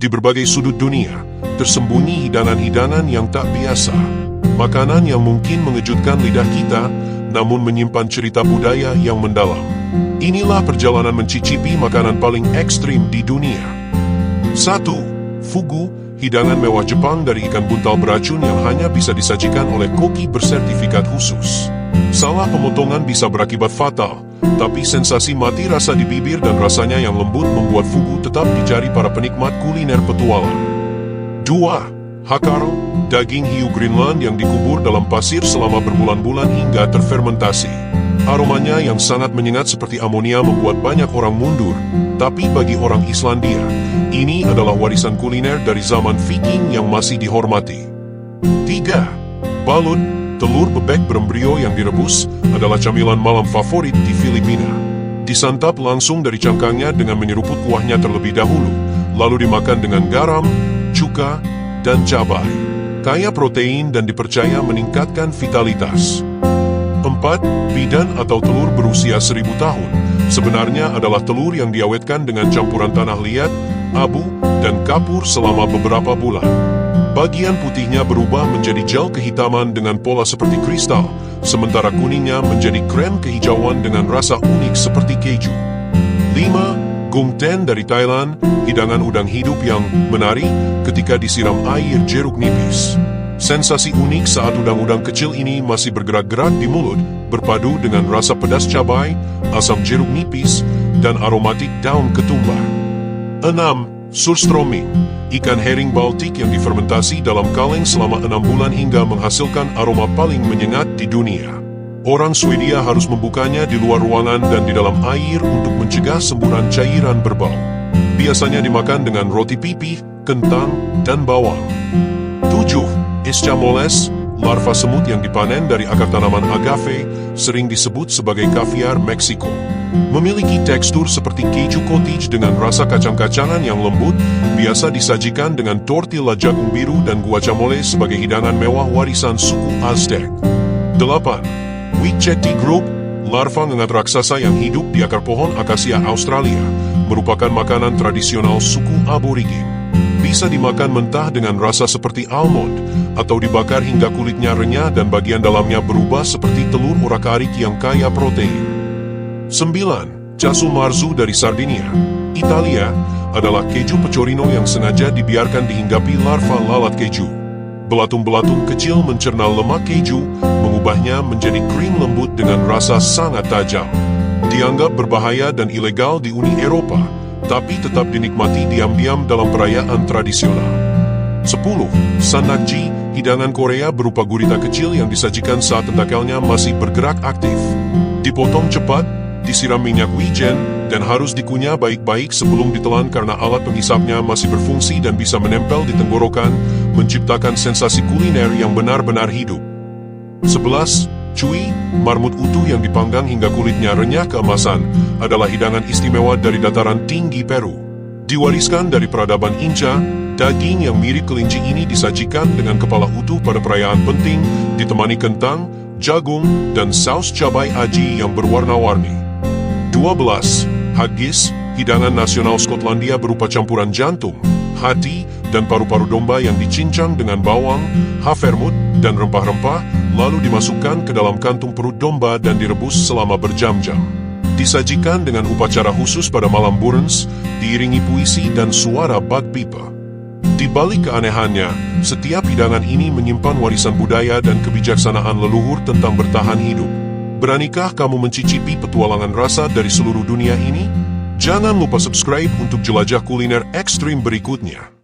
Di berbagai sudut dunia, tersembunyi hidangan-hidangan yang tak biasa. Makanan yang mungkin mengejutkan lidah kita, namun menyimpan cerita budaya yang mendalam. Inilah perjalanan mencicipi makanan paling ekstrim di dunia. 1. Fugu, hidangan mewah Jepang dari ikan buntal beracun yang hanya bisa disajikan oleh koki bersertifikat khusus. Salah pemotongan bisa berakibat fatal, tapi sensasi mati rasa di bibir dan rasanya yang lembut membuat fugu tetap dicari para penikmat kuliner petualang. 2. Hakaro, daging hiu Greenland yang dikubur dalam pasir selama berbulan-bulan hingga terfermentasi. Aromanya yang sangat menyengat seperti amonia membuat banyak orang mundur, tapi bagi orang Islandia, ini adalah warisan kuliner dari zaman Viking yang masih dihormati. 3. Balut, telur bebek berembrio yang direbus, adalah camilan malam favorit di Filipina. Disantap langsung dari cangkangnya dengan menyeruput kuahnya terlebih dahulu, lalu dimakan dengan garam, cuka, dan cabai. Kaya protein dan dipercaya meningkatkan vitalitas. 4. Bidan atau telur berusia 1000 tahun sebenarnya adalah telur yang diawetkan dengan campuran tanah liat, abu, dan kapur selama beberapa bulan. Bagian putihnya berubah menjadi gel kehitaman dengan pola seperti kristal, sementara kuningnya menjadi krem kehijauan dengan rasa unik seperti keju. 5. Gungten dari Thailand, hidangan udang hidup yang menarik ketika disiram air jeruk nipis. Sensasi unik saat udang-udang kecil ini masih bergerak-gerak di mulut, berpadu dengan rasa pedas cabai, asam jeruk nipis, dan aromatik daun ketumbar. 6. Surströmming, ikan herring Baltik yang difermentasi dalam kaleng selama 6 bulan hingga menghasilkan aroma paling menyengat di dunia. Orang Swedia harus membukanya di luar ruangan dan di dalam air untuk mencegah semburan cairan berbau. Biasanya dimakan dengan roti pipih, kentang, dan bawang. 7. Escamoles, larva semut yang dipanen dari akar tanaman agave, sering disebut sebagai kaviar Meksiko. Memiliki tekstur seperti keju cottage dengan rasa kacang-kacangan yang lembut, biasa disajikan dengan tortilla jagung biru dan guacamole sebagai hidangan mewah warisan suku Aztec. 8. Witchetty Group, larva ngengat raksasa yang hidup di akar pohon akasia Australia, merupakan makanan tradisional suku aborigin. Bisa dimakan mentah dengan rasa seperti almond, atau dibakar hingga kulitnya renyah dan bagian dalamnya berubah seperti telur urak-arik yang kaya protein. 9. Casu marzu dari Sardinia, Italia, adalah keju pecorino yang sengaja dibiarkan dihinggapi larva lalat keju. Belatung-belatung kecil mencerna lemak keju, mengubahnya menjadi krim lembut dengan rasa sangat tajam. Dianggap berbahaya dan ilegal di Uni Eropa, tapi tetap dinikmati diam-diam dalam perayaan tradisional. 10. Sannakji, hidangan Korea berupa gurita kecil yang disajikan saat tentakelnya masih bergerak aktif. Dipotong cepat, disiram minyak wijen, dan harus dikunyah baik-baik sebelum ditelan karena alat penghisapnya masih berfungsi dan bisa menempel di tenggorokan, menciptakan sensasi kuliner yang benar-benar hidup. 11. Cuy, marmut utuh yang dipanggang hingga kulitnya renyah keemasan, adalah hidangan istimewa dari dataran tinggi Peru. Diwariskan dari peradaban Inca, daging yang mirip kelinci ini disajikan dengan kepala utuh pada perayaan penting, ditemani kentang, jagung, dan saus cabai aji yang berwarna-warni. 12. Haggis, hidangan nasional Skotlandia berupa campuran jantung, hati, dan paru-paru domba yang dicincang dengan bawang, havermut, dan rempah-rempah, lalu dimasukkan ke dalam kantung perut domba dan direbus selama berjam-jam. Disajikan dengan upacara khusus pada malam Burns, diiringi puisi dan suara bagpipa. Di balik keanehannya, setiap hidangan ini menyimpan warisan budaya dan kebijaksanaan leluhur tentang bertahan hidup. Beranikah kamu mencicipi petualangan rasa dari seluruh dunia ini? Jangan lupa subscribe untuk jelajah kuliner ekstrim berikutnya.